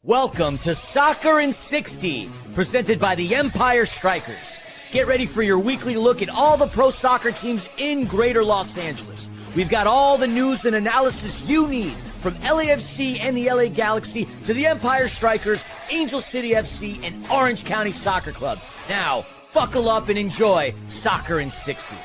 Welcome to Soccer in 60, presented by the Empire Strykers. Get ready for your weekly look at all the pro soccer teams in Greater Los Angeles. We've got all the news and analysis you need, from LAFC and the LA Galaxy to the Empire Strykers, Angel City FC, and Orange County Soccer Club. Now, buckle up and enjoy Soccer in 60.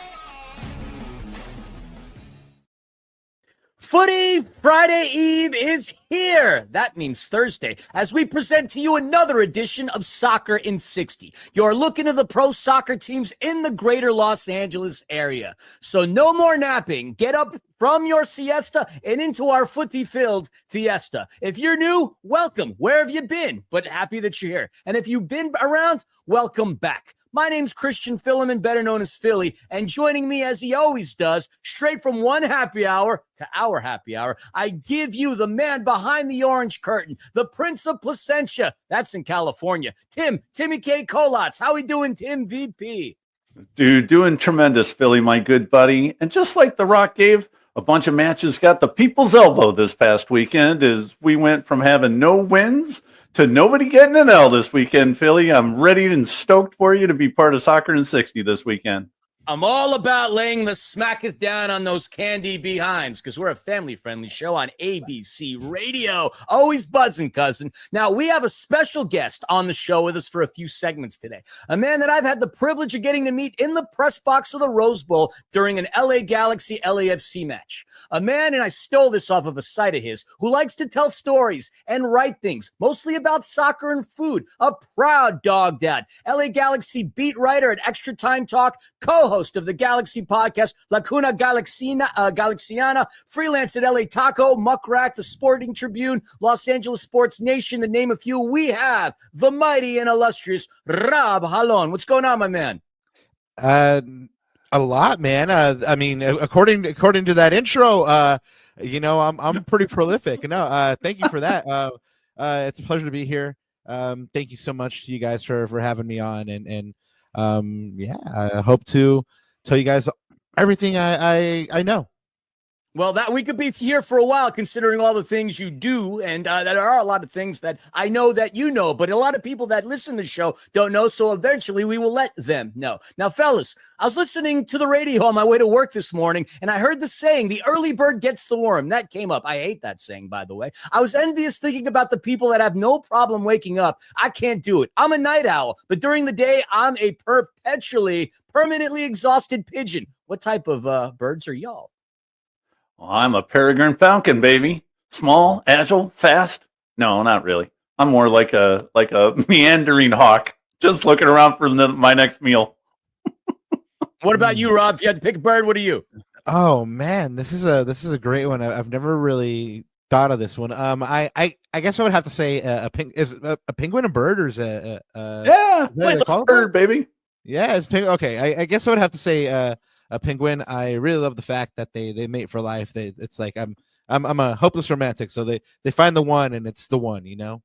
Footy Friday Eve is here. That means Thursday, as we present to you another edition of Soccer in 60. You're looking at the pro soccer teams in the greater Los Angeles area. So no more napping. Get up from your siesta and into our footy-filled fiesta. If you're new, welcome. Where have you been? But happy that you're here. And if you've been around, welcome back. My name's Christian Philemon, better known as Philly, and joining me as he always does, straight from one happy hour to our happy hour, I give you the man behind the orange curtain, the Prince of Placentia. That's in California. Timmy K. Kolotz. How we doing, Tim VP? Dude, doing tremendous, Philly, my good buddy. And just like The Rock gave a bunch of matches, got the people's elbow this past weekend as we went from having no wins to nobody getting an L this weekend, Philly. I'm ready and stoked for you to be part of Soccer in 60 this weekend. I'm all about laying the smacketh down on those candy behinds because we're a family-friendly show on ABC Radio. Always buzzing, cousin. Now, we have a special guest on the show with us for a few segments today. A man that I've had the privilege of getting to meet in the press box of the Rose Bowl during an LA Galaxy LAFC match. A man, and I stole this off of a site of his, who likes to tell stories and write things, mostly about soccer and food. A proud dog dad, LA Galaxy beat writer at Extra Time Talk, co-host of the Galaxy podcast, Cuna Galaxiana, freelance at LA Taco, Muckrack, The Sporting Tribune, Los Angeles Sports Nation, to name a few. We have the mighty and illustrious Rob Jalón. What's going on, my man? A lot, man. I mean, according to that intro, I'm pretty prolific. No, thank you for that. It's a pleasure to be here. Thank you so much to you guys for having me on, and I hope to tell you guys everything I know. Well, that we could be here for a while, considering all the things you do, and there are a lot of things that I know that you know, but a lot of people that listen to the show don't know, so eventually we will let them know. Now, fellas, I was listening to the radio on my way to work this morning, and I heard the saying, the early bird gets the worm. That came up. I hate that saying, by the way. I was envious thinking about the people that have no problem waking up. I can't do it. I'm a night owl, but during the day, I'm a permanently exhausted pigeon. What type of birds are y'all? Well, I'm a peregrine falcon, baby. Small, agile, fast. No, not really. I'm more like a meandering hawk, just looking around for my next meal. What about you, Rob? If you had to pick a bird, what are you? Oh man, this is a great one. I've never really thought of this one. I guess I would have to say is a penguin a bird, or is a bird, baby? Yeah, it's penguin. Okay, I guess I would have to say a penguin. I really love the fact that they mate for life. It's like I'm a hopeless romantic, so they find the one, and it's the one, you know.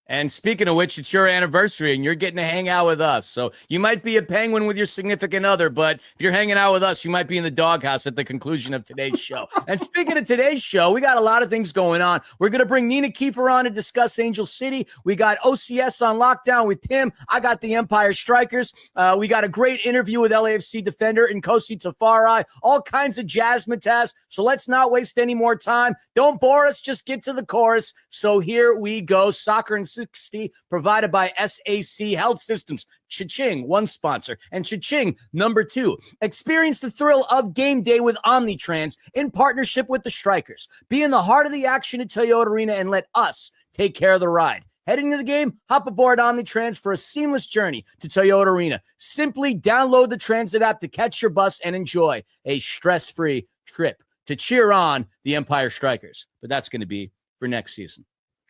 And speaking of which, it's your anniversary, and you're getting to hang out with us. So you might be a penguin with your significant other, but if you're hanging out with us, you might be in the doghouse at the conclusion of today's show. And speaking of today's show, we got a lot of things going on. We're going to bring Nina Kiefer on to discuss Angel City. We got OCS on lockdown with Tim. I got the Empire Strykers. We got a great interview with LAFC defender Nkosi Tafari. All kinds of jazzmatazz. So let's not waste any more time. Don't bore us. Just get to the chorus. So here we go. Soccer in 60, provided by SAC Health Systems. Cha-ching, one sponsor. And cha-ching, number two. Experience the thrill of game day with Omnitrans in partnership with the Strykers. Be in the heart of the action at Toyota Arena and let us take care of the ride. Heading to the game? Hop aboard Omnitrans for a seamless journey to Toyota Arena. Simply download the transit app to catch your bus and enjoy a stress-free trip to cheer on the Empire Strykers. But that's going to be for next season.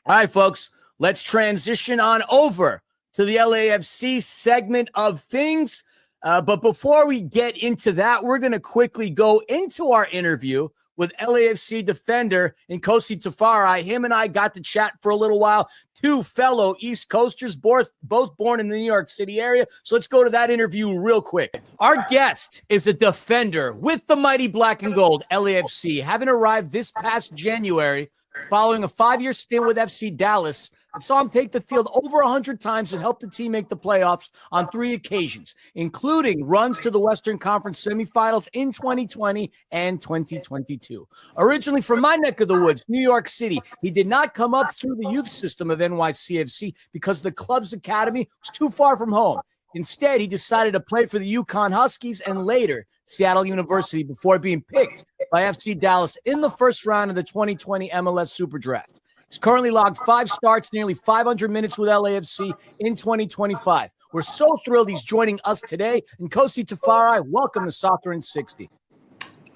All right, folks. Let's transition on over to the LAFC segment of things. But before we get into that, we're going to quickly go into our interview with LAFC defender Nkosi Tafari. Him and I got to chat for a little while. Two fellow East Coasters, both born in the New York City area. So let's go to that interview real quick. Our guest is a defender with the mighty black and gold LAFC, having arrived this past January following a 5-year stint with FC Dallas. and saw him take the field over 100 times and help the team make the playoffs on 3 occasions, including runs to the Western Conference semifinals in 2020 and 2022. Originally from my neck of the woods, New York City, he did not come up through the youth system of NYCFC because the club's academy was too far from home. Instead, he decided to play for the Yukon Huskies and later Seattle University before being picked by FC Dallas in the first round of the 2020 MLS Super Draft. He's currently logged 5 starts, nearly 500 minutes with LAFC in 2025. We're so thrilled he's joining us today. Nkosi Tafari, welcome to Soccer in 60.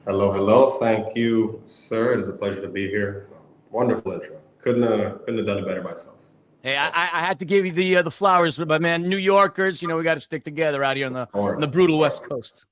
Hello, hello. Thank you, sir. It is a pleasure to be here. Wonderful intro. Couldn't have done it better myself. Hey, I had to give you the flowers, but my man, New Yorkers, we got to stick together out here on the brutal West Coast.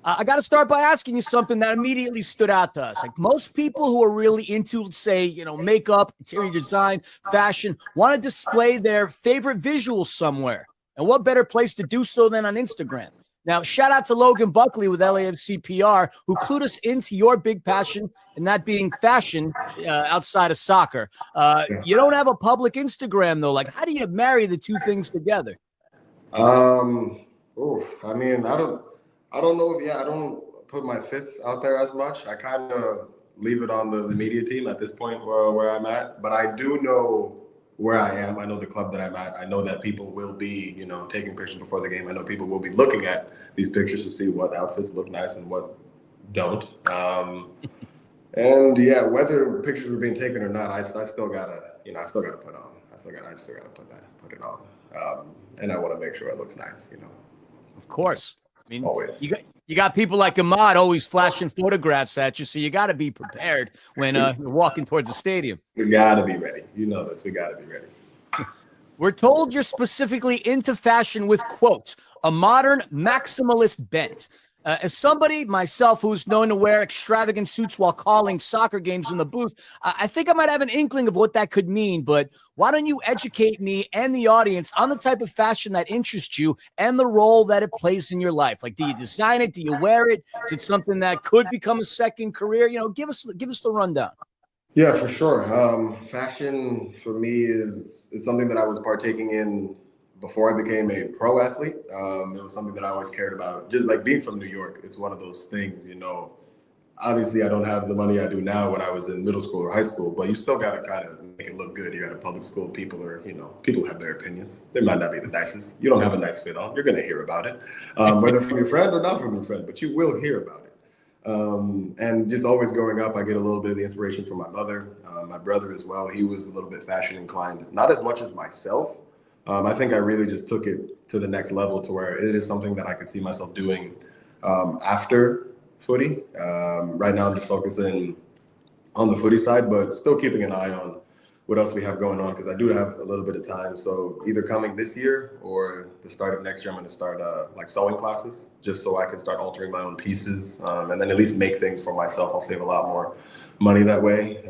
I got to start by asking you something that immediately stood out to us. Like most people who are really into, say, makeup, interior design, fashion, want to display their favorite visuals somewhere. And what better place to do so than on Instagram? Now, shout out to Logan Buckley with LAFC PR, who clued us into your big passion, and that being fashion outside of soccer. You don't have a public Instagram, though. Like, how do you marry the two things together? I mean, I don't know if, I don't put my fits out there as much. I kind of leave it on the media team at this point where I'm at. But I do know where I am. I know the club that I'm at. I know that people will be, taking pictures before the game. I know people will be looking at these pictures to see what outfits look nice and what don't. And yeah, whether pictures were being taken or not, I still gotta put on. I still gotta put it on. And I want to make sure it looks nice, Of course. I mean, always. You got people like Ahmad always flashing photographs at you, so you got to be prepared when you're walking towards the stadium. We got to be ready. You know this. We got to be ready. We're told you're specifically into fashion with, quote, a modern maximalist bent. As somebody, myself, who's known to wear extravagant suits while calling soccer games in the booth, I think I might have an inkling of what that could mean, but why don't you educate me and the audience on the type of fashion that interests you and the role that it plays in your life? Like, do you design it? Do you wear it? Is it something that could become a second career? Give us the rundown. Yeah, for sure. Fashion for me is something that I was partaking in before I became a pro athlete. It was something that I always cared about. Just like being from New York, it's one of those things, obviously I don't have the money I do now when I was in middle school or high school, but you still got to kind of make it look good. You're at a public school, people have their opinions. They might not be the nicest. You don't have a nice fit on, you're going to hear about it, whether from your friend or not from your friend, but you will hear about it. And just always growing up, I get a little bit of the inspiration from my mother, my brother as well. He was a little bit fashion inclined, not as much as myself. I think I really just took it to the next level to where it is something that I could see myself doing after footy. Right now, I'm just focusing on the footy side, but still keeping an eye on what else we have going on because I do have a little bit of time. So either coming this year or the start of next year, I'm going to start sewing classes just so I can start altering my own pieces and then at least make things for myself. I'll save a lot more money that way.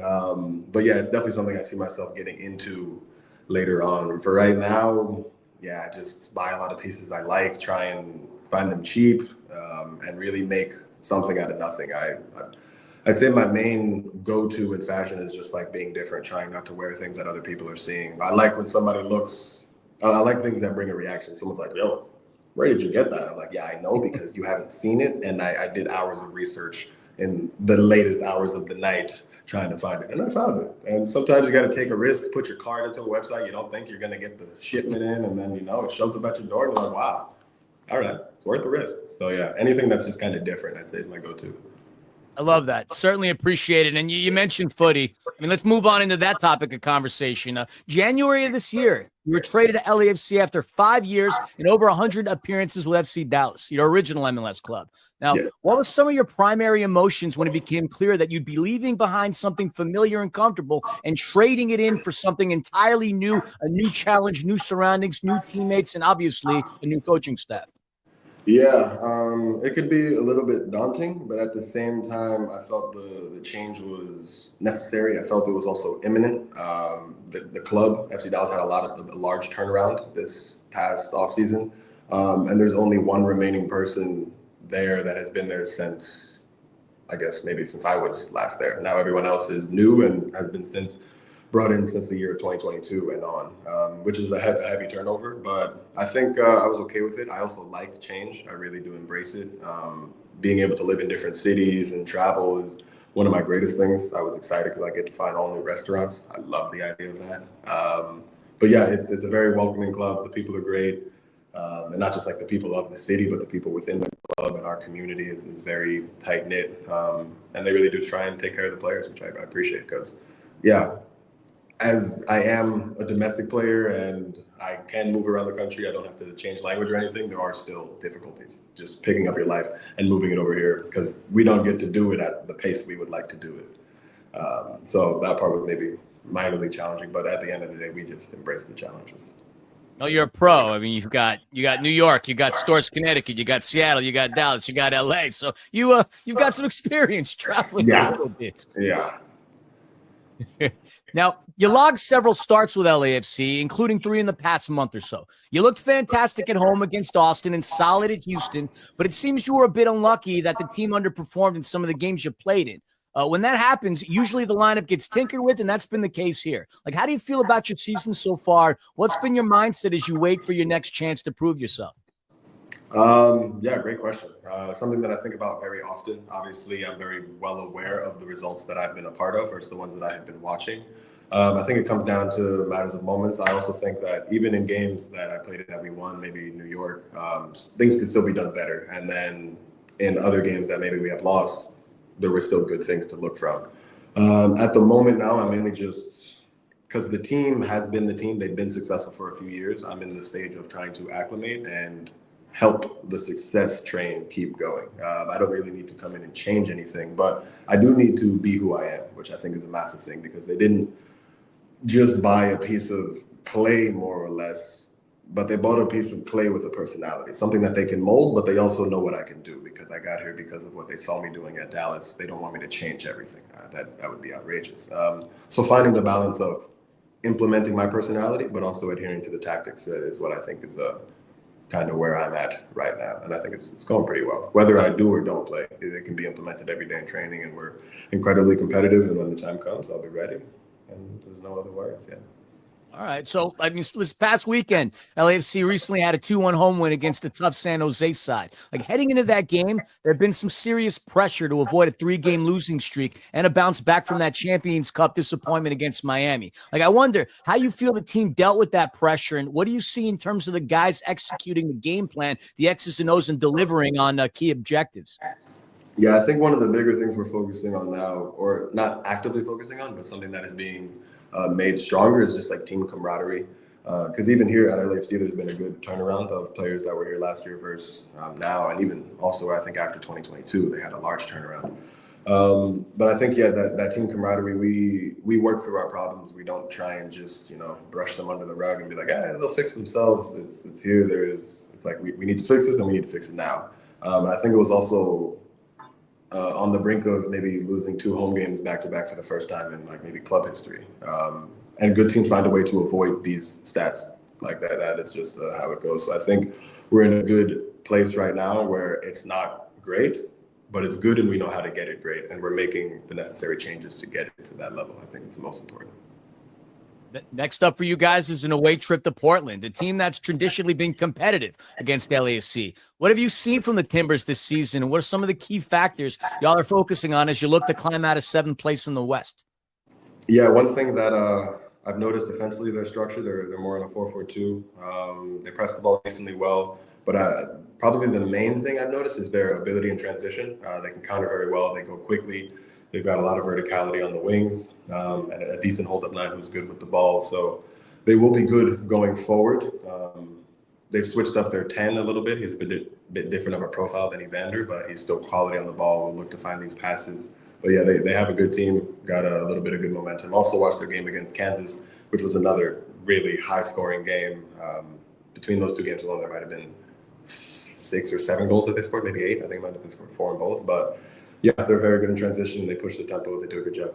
But yeah, it's definitely something I see myself getting into later on. For right now, I just buy a lot of pieces I like, try and find them cheap, and really make something out of nothing. I'd say my main go-to in fashion is just like being different, trying not to wear things that other people are seeing. I like when somebody I like things that bring a reaction. Someone's like, yo, where did you get that? I'm like, yeah, I know because you haven't seen it. And I did hours of research in the latest hours of the night trying to find it, and I found it. And sometimes you got to take a risk, put your card into a website you don't think you're going to get the shipment in, and then it shows up at your door, and you're like, wow, all right, it's worth the risk. So yeah, anything that's just kind of different, I'd say is my go-to. I love that. Certainly appreciate it. And you mentioned footy. I mean, let's move on into that topic of conversation. January of this year, you were traded to LAFC after 5 years and over 100 appearances with FC Dallas, your original MLS club. Now, yes. What were some of your primary emotions when it became clear that you'd be leaving behind something familiar and comfortable and trading it in for something entirely new, a new challenge, new surroundings, new teammates, and obviously a new coaching staff? Yeah, it could be a little bit daunting, but at the same time, I felt the change was necessary. I felt it was also imminent. The club, FC Dallas, had a large turnaround this past offseason, and there's only one remaining person there that has been there since, I guess, maybe since I was last there. Now everyone else is new and has been since brought in since the year of 2022 and on, which is a heavy turnover. But I think I was okay with it. I also like change. I really do embrace it. Being able to live in different cities and travel is one of my greatest things. I was excited because I get to find all new restaurants. I love the idea of that. But yeah, it's a very welcoming club. The people are great. And not just like the people of the city, but the people within the club and our community is very tight knit. And they really do try and take care of the players, which I appreciate because, yeah, as I am a domestic player and I can move around the country, I don't have to change language or anything. There are still difficulties just picking up your life and moving it over here because we don't get to do it at the pace we would like to do it. So that part was maybe minorly challenging, but at the end of the day, we just embrace the challenges. No, you're a pro. I mean, you got New York, you got Stores, Connecticut, you got Seattle, you got Dallas, you got LA. So you've got some experience traveling a little bit. Yeah. Now, you logged several starts with LAFC, including 3 in the past month or so. You looked fantastic at home against Austin and solid at Houston, but it seems you were a bit unlucky that the team underperformed in some of the games you played in. When that happens, usually the lineup gets tinkered with, and that's been the case here. Like, how do you feel about your season so far? What's been your mindset as you wait for your next chance to prove yourself? Yeah, great question. Something that I think about very often. Obviously, I'm very well aware of the results that I've been a part of versus the ones that I have been watching. I think it comes down to matters of moments. I also think that even in games that I played in that we won, maybe New York, things could still be done better. And then in other games that maybe we have lost, there were still good things to look from. At the moment now, I'm mainly just because the team has been the team. They've been successful for a few years. I'm in the stage of trying to acclimate and help the success train keep going. I don't really need to come in and change anything, but I do need to be who I am, which I think is a massive thing because they didn't just buy a piece of clay, more or less, but they bought a piece of clay with a personality, something that they can mold, but they also know what I can do because I got here because of what they saw me doing at Dallas. They don't want me to change everything. That would be outrageous. So finding the balance of implementing my personality, but also adhering to the tactics is what I think is kind of where I'm at right now. And I think it's going pretty well. Whether I do or don't play, it can be implemented every day in training, and we're incredibly competitive. And when the time comes, I'll be ready. And there's no other words, yeah. All right. So, I mean, this past weekend, LAFC recently had a 2-1 home win against the tough San Jose side. Like, heading into that game, there had been some serious pressure to avoid a 3-game losing streak and a bounce back from that Champions Cup disappointment against Miami. Like, I wonder how you feel the team dealt with that pressure, and what do you see in terms of the guys executing the game plan, the X's and O's, and delivering on key objectives? Yeah, I think one of the bigger things we're focusing on now, or not actively focusing on, but something that is being made stronger is just like team camaraderie. Because even here at LAFC, there's been a good turnaround of players that were here last year versus now, and even also I think after 2022, they had a large turnaround. But I think that team camaraderie, we work through our problems. We don't try and just brush them under the rug and be like, they'll fix themselves. It's here. It's like we need to fix this and we need to fix it now. And I think it was also on the brink of maybe losing 2 home games back to back for the first time in like maybe club history. And good teams find a way to avoid these stats like that. That is just how it goes. So I think we're in a good place right now where it's not great, but it's good and we know how to get it great. And we're making the necessary changes to get it to that level. I think it's the most important. Next up for you guys is an away trip to Portland, a team that's traditionally been competitive against LAFC. What have you seen from the Timbers this season, and what are some of the key factors y'all are focusing on as you look to climb out of 7th place in the West? Yeah, one thing that I've noticed defensively, their structure, they're more in a 4-4-2. They press the ball decently well, but probably the main thing I've noticed is their ability in transition. They can counter very well. They go quickly. They've got a lot of verticality on the wings, and a decent hold-up line who's good with the ball. So they will be good going forward. They've switched up their 10 a little bit. He's a bit different of a profile than Evander, but he's still quality on the ball. We'll look to find these passes. But yeah, they have a good team, got a little bit of good momentum. Also watched their game against Kansas, which was another really high-scoring game. Between those 2 games alone, there might have been 6 or 7 goals that they scored, maybe 8. I think they might have been scored 4 in both. But yeah, they're very good in transition. They push the tempo. They do a good job.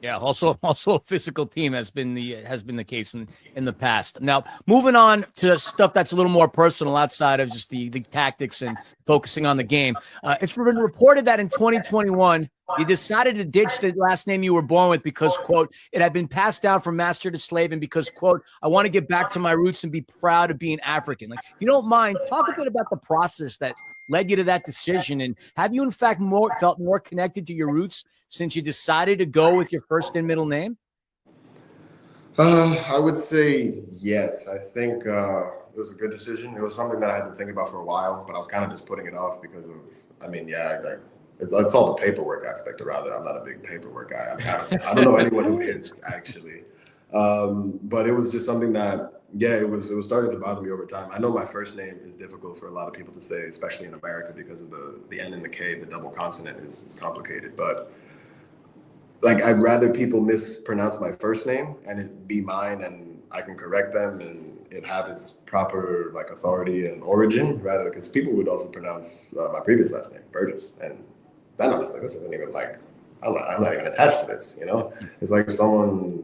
Yeah, also a physical team has been the case in the past. Now, moving on to stuff that's a little more personal outside of just the tactics and focusing on the game. It's been reported that in 2021 you decided to ditch the last name you were born with because, quote, it had been passed down from master to slave, and because, quote, I want to get back to my roots and be proud of being African. Like, if you don't mind, talk a bit about the process that led you to that decision, and have you in fact felt more connected to your roots since you decided to go with your first and middle name? I would say yes. I think it was a good decision. It was something that I had been thinking about for a while, but I was kind of just putting it off because of, like, it's all the paperwork aspect around it. I'm not a big paperwork guy. I don't know anyone who is, actually. But it was just something that, it was starting to bother me over time. I know my first name is difficult for a lot of people to say, especially in America, because of the N and the K, the double consonant is complicated. But like, I'd rather people mispronounce my first name and it be mine and I can correct them and it have its proper like authority and origin, rather, because people would also pronounce my previous last name, Burgess, and then I was like, this isn't even like, I'm not even attached to this, you know? It's like if someone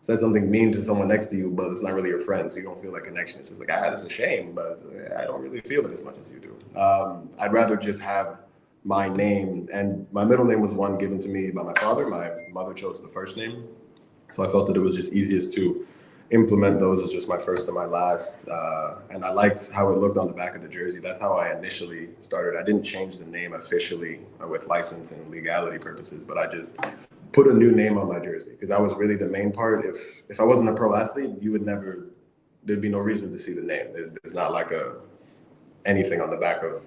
said something mean to someone next to you, but it's not really your friend, so you don't feel that connection. It's just like, that's a shame, but I don't really feel it as much as you do. I'd rather just have my name, and my middle name was one given to me by my father. My mother chose the first name, so I felt that it was just easiest to implement those as just my first and my last. And I liked how it looked on the back of the jersey. That's how I initially started. I didn't change the name officially with license and legality purposes, but I just put a new name on my jersey because that was really the main part. If I wasn't a pro athlete, there'd be no reason to see the name. There's not like anything on the back of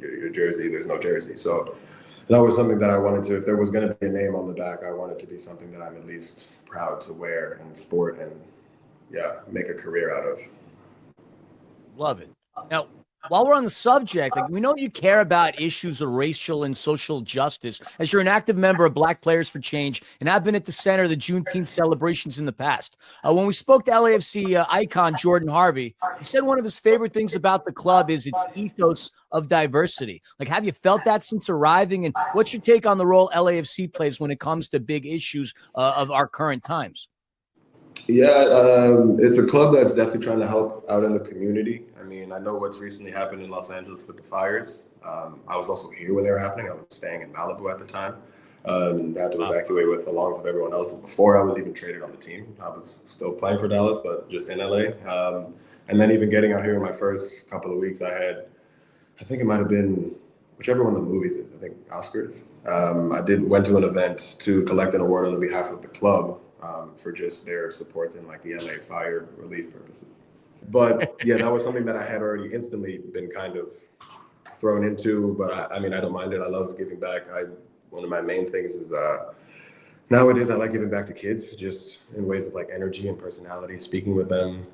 your jersey. There's no jersey. So that was something that I wanted to, if there was going to be a name on the back, I wanted to be something that I'm at least proud to wear and sport and make a career out of. Love it. Now, while we're on the subject, like, we know you care about issues of racial and social justice, as you're an active member of Black Players for Change and have been at the center of the Juneteenth celebrations in the past. When we spoke to LAFC icon Jordan Harvey, he said one of his favorite things about the club is its ethos of diversity. Like, have you felt that since arriving? And what's your take on the role LAFC plays when it comes to big issues of our current times? Yeah, it's a club that's definitely trying to help out in the community. I mean, I know what's recently happened in Los Angeles with the fires. I was also here when they were happening. I was staying in Malibu at the time. I had to evacuate with along with everyone else. Before I was even traded on the team, I was still playing for Dallas, but just in LA. And then even getting out here in my first couple of weeks, I think it might have been whichever one of the movies is. I think Oscars. I went to an event to collect an award on behalf of the club. For just their supports in like the LA fire relief purposes. But yeah, that was something that I had already instantly been kind of thrown into, but I mean, I don't mind it. I love giving back. One of my main things is nowadays I like giving back to kids just in ways of like energy and personality, speaking with them.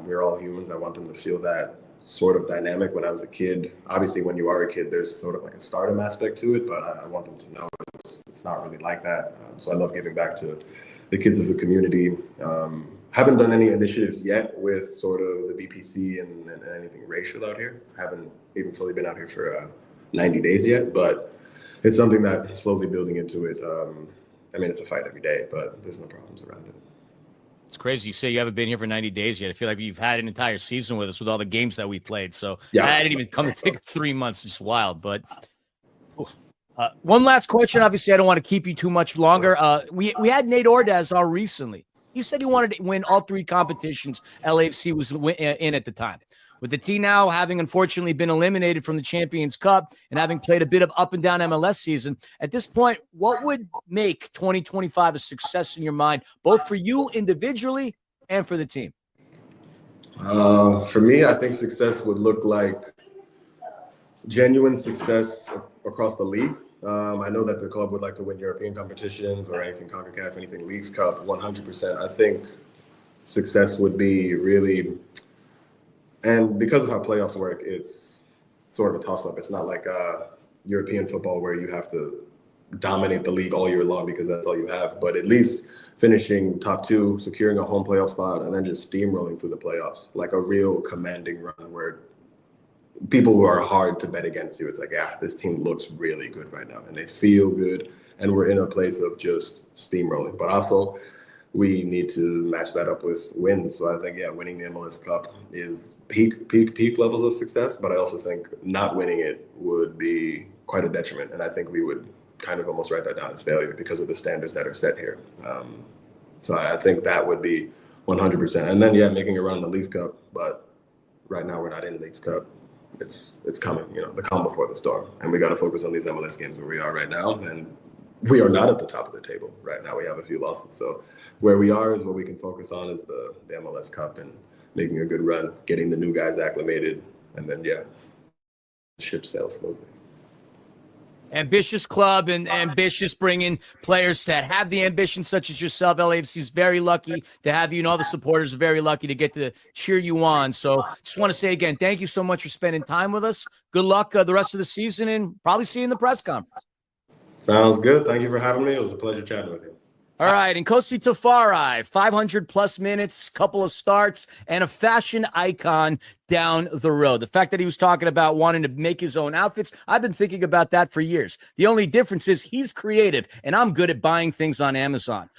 We're all humans. I want them to feel that sort of dynamic. When I was a kid, obviously when you are a kid, there's sort of like a stardom aspect to it, but I want them to know it's not really like that. So I love giving back to the kids of the community. Haven't done any initiatives yet with sort of the BPC and anything racial out here. Haven't even fully been out here for 90 days yet, but it's something that is slowly building into it. I mean, it's a fight every day, but there's no problems around it. It's crazy. You say you haven't been here for 90 days yet. I feel like you've had an entire season with us with all the games that we played. So yeah. I didn't even come to think of 3 months. It's wild, but one last question. Obviously, I don't want to keep you too much longer. We had Nate Ordaz on recently. He said he wanted to win all 3 competitions LAFC was in at the time. With the team now having unfortunately been eliminated from the Champions Cup and having played a bit of up and down MLS season, at this point, what would make 2025 a success in your mind, both for you individually and for the team? For me, I think success would look like genuine success across the league. I know that the club would like to win European competitions or anything CONCACAF, anything Leagues Cup, 100%. I think success would be really, and because of how playoffs work, it's sort of a toss-up. It's not like European football where you have to dominate the league all year long because that's all you have, but at least finishing top 2, securing a home playoff spot, and then just steamrolling through the playoffs, like a real commanding run where people who are hard to bet against you, it's like, this team looks really good right now, and they feel good, and we're in a place of just steamrolling. But also, we need to match that up with wins. So I think, winning the MLS Cup is peak levels of success. But I also think not winning it would be quite a detriment. And I think we would kind of almost write that down as failure because of the standards that are set here. So I think that would be 100%. And then, making a run in the Leagues Cup. But right now we're not in the Leagues Cup. It's coming, the calm before the storm. And we got to focus on these MLS games where we are right now. And we are not at the top of the table right now. We have a few losses. So where we are is what we can focus on is the MLS Cup and making a good run, getting the new guys acclimated, and then, ship sails smoothly. Ambitious club and ambitious bringing players that have the ambition, such as yourself. LAFC is very lucky to have you, and all the supporters are very lucky to get to cheer you on. So just want to say again, thank you so much for spending time with us. Good luck the rest of the season, and probably see you in the press conference. Sounds good. Thank you for having me. It was a pleasure chatting with you. All right, Nkosi Tafari, 500-plus minutes, couple of starts, and a fashion icon down the road. The fact that he was talking about wanting to make his own outfits, I've been thinking about that for years. The only difference is he's creative, and I'm good at buying things on Amazon.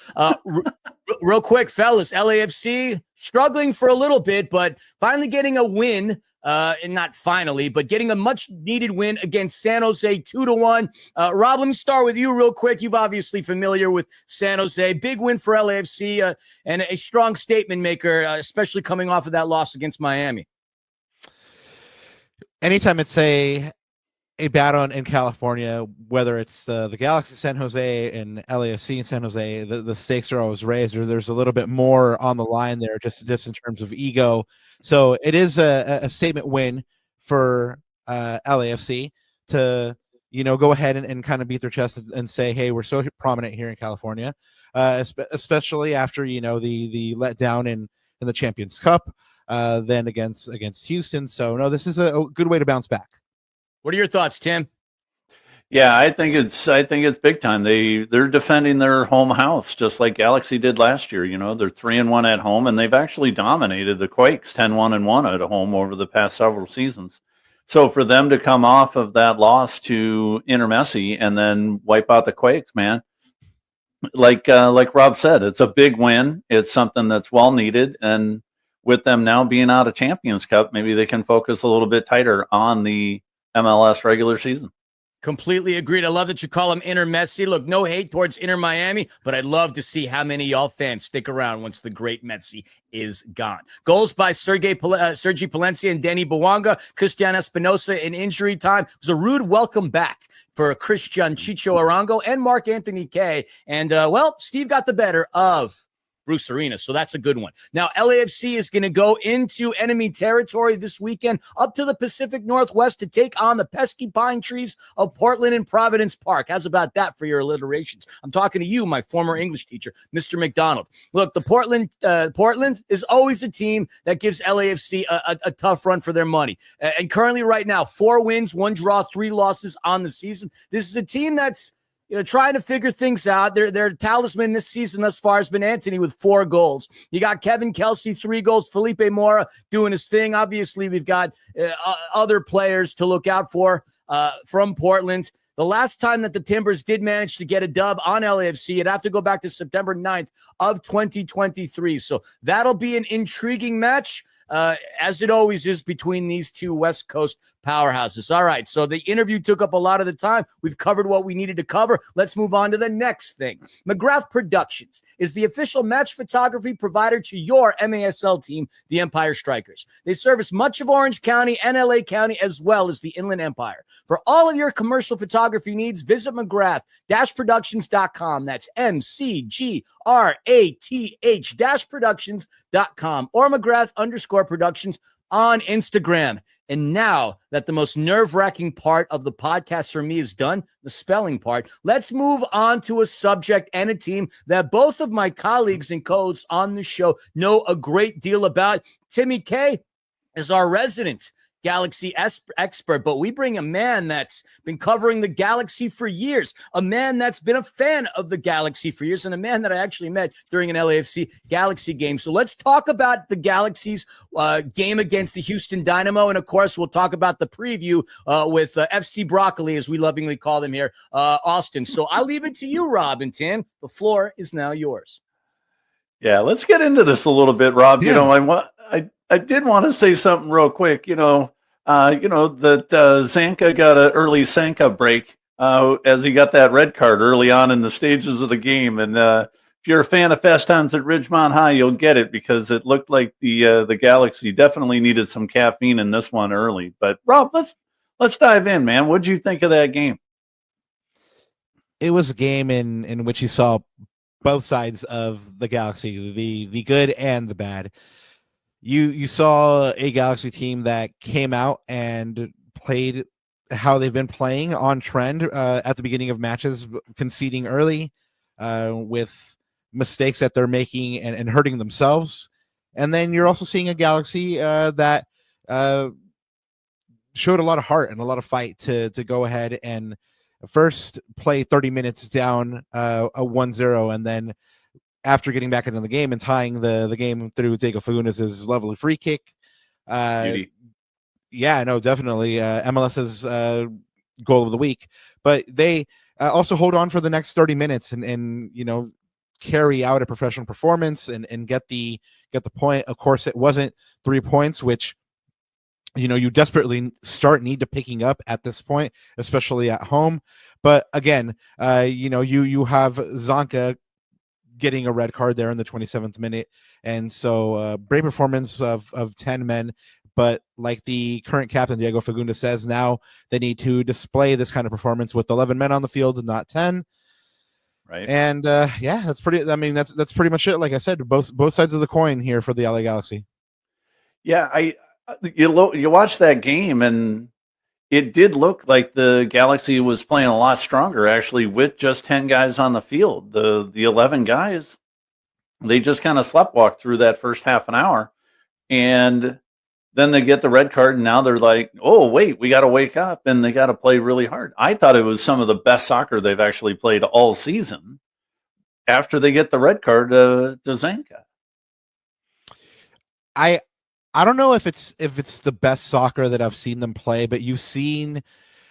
Real quick, fellas, LAFC struggling for a little bit, but finally getting a win. And not finally, but getting a much-needed win against San Jose, 2-1. Rob, let me start with you real quick. You've obviously familiar with San Jose. Big win for LAFC and a strong statement maker, especially coming off of that loss against Miami. Anytime it's a battle in California, whether it's the Galaxy San Jose and LAFC in San Jose, the stakes are always raised, or there's a little bit more on the line there, just in terms of ego. So it is a statement win for LAFC to go ahead and kind of beat their chest and say, hey, we're so prominent here in California, especially after the letdown in the Champions Cup, then against Houston. So no, this is a good way to bounce back. What are your thoughts, Tim? Yeah, I think it's big time. They're defending their home house just like Galaxy did last year. They're 3-1 at home, and they've actually dominated the Quakes 10-1 at home over the past several seasons. So for them to come off of that loss to Inter Messi and then wipe out the Quakes, man, like Rob said, it's a big win. It's something that's well needed, and with them now being out of Champions Cup, maybe they can focus a little bit tighter on the MLS regular season. Completely agreed. I love that you call him Inter Messi. Look, no hate towards Inter Miami, but I'd love to see how many of y'all fans stick around once the great Messi is gone. Goals by Sergi Palencia and Denny Bouanga. Cristian Espinosa in injury time. It was a rude welcome back for Christian Chicho Arango and Mark Anthony Kaye. And, Steve got the better of Bruce Arena, so that's a good one. Now, LAFC is going to go into enemy territory this weekend up to the Pacific Northwest to take on the pesky pine trees of Portland and Providence Park. How's about that for your alliterations? I'm talking to you, my former English teacher, Mr. McDonald. Look, the Portland is always a team that gives LAFC a tough run for their money. And currently right now, 4 wins, 1 draw, 3 losses on the season. This is a team that's trying to figure things out. Their talisman this season thus far has been Anthony with 4 goals. You got Kevin Kelsey, 3 goals. Felipe Mora doing his thing. Obviously, we've got other players to look out for from Portland. The last time that the Timbers did manage to get a dub on LAFC, you'd have to go back to September 9th of 2023. So that'll be an intriguing match. As it always is between these two West Coast powerhouses. All right, so the interview took up a lot of the time. We've covered what we needed to cover. Let's move on to the next thing. McGrath Productions is the official match photography provider to your MASL team, the Empire Strykers. They service much of Orange County and LA County as well as the Inland Empire. For all of your commercial photography needs, visit McGrath-Productions.com. That's MCGRATH-Productions.com or McGrath_Productions on Instagram. And now that the most nerve-wracking part of the podcast for me is done, the spelling part, let's move on to a subject and a team that both of my colleagues and co-hosts on the show know a great deal about. Timmy K is our resident Galaxy expert, but we bring a man that's been covering the Galaxy for years, a man that's been a fan of the Galaxy for years, and a man that I actually met during an LAFC Galaxy game. So let's talk about the Galaxy's game against the Houston Dynamo, and of course, we'll talk about the preview with FC Broccoli, as we lovingly call them here, Austin. So I'll leave it to you, Rob and Tim. The floor is now yours. Yeah, let's get into this a little bit, Rob. Yeah. You know, I did want to say something real quick. That Zanka got an early Sanka break as he got that red card early on in the stages of the game. And if you're a fan of Fast Times at Ridgemont High, you'll get it because it looked like the Galaxy definitely needed some caffeine in this one early. But Rob, let's dive in, man. What'd you think of that game? It was a game in which you saw both sides of the Galaxy, the good and the bad. You saw a Galaxy team that came out and played how they've been playing on trend at the beginning of matches, conceding early with mistakes that they're making and hurting themselves. And then you're also seeing a Galaxy that showed a lot of heart and a lot of fight to go ahead and first play 30 minutes down a 1-0, and then after getting back into the game and tying the game through Diego Fagundes' lovely free kick. Yeah, no, definitely MLS's goal of the week. But they also hold on for the next 30 minutes and carry out a professional performance and get the point. Of course, it wasn't 3 points, which you desperately need to picking up at this point, especially at home. But again, you have Zanka getting a red card there in the 27th minute. And so great performance of 10 men. But like the current captain, Diego Fagundes, says, now they need to display this kind of performance with 11 men on the field, not 10. Right. And that's that's pretty much it. Like I said, both sides of the coin here for the LA Galaxy. Yeah, you watch that game and it did look like the Galaxy was playing a lot stronger, actually, with just 10 guys on the field. The 11 guys, they just kind of sleptwalked through that first half an hour. And then they get the red card, and now they're like, oh, wait, we got to wake up, and they got to play really hard. I thought it was some of the best soccer they've actually played all season after they get the red card to Zanka. I don't know if it's the best soccer that I've seen them play, but you've seen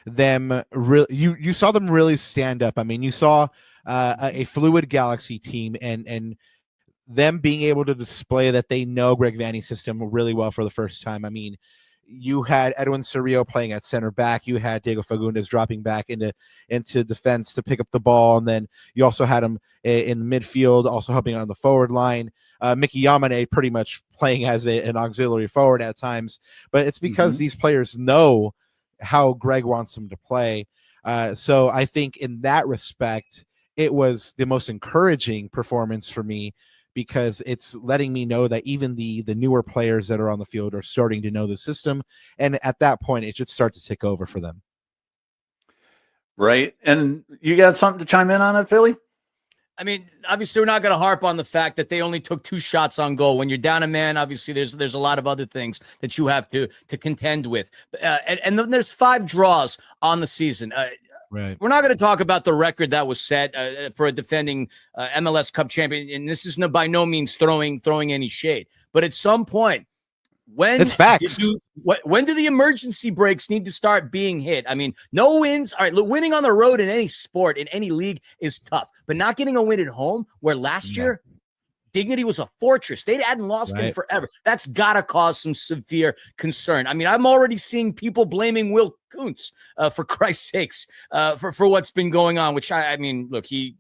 them you saw them really stand up. I mean, you saw a fluid Galaxy team and them being able to display that they know Greg Vanney's system really well for the first time. I mean, you had Edwin Cerrillo playing at center back. You had Diego Fagundes dropping back into defense to pick up the ball. And then you also had him in the midfield, also helping on the forward line. Mickey Yamane pretty much playing as an auxiliary forward at times. But it's because these players know how Greg wants them to play. So I think in that respect, it was the most encouraging performance for me, because it's letting me know that even the newer players that are on the field are starting to know the system. And at that point, it should start to tick over for them. Right. And you got something to chime in on it, Philly? I mean, obviously, we're not going to harp on the fact that they only took 2 shots on goal. When you're down a man, obviously, there's a lot of other things that you have to contend with. And then there's 5 draws on the season. Right. We're not going to talk about the record that was set for a defending MLS Cup champion, and this is by no means throwing any shade. But at some point, it's facts. When do the emergency brakes need to start being hit? I mean, no wins. All right, look, winning on the road in any sport, in any league, is tough. But not getting a win at home, where last year Dignity was a fortress. They hadn't lost in forever. That's got to cause some severe concern. I mean, I'm already seeing people blaming Will Kuntz, for Christ's sakes, for what's been going on, which I mean, look, the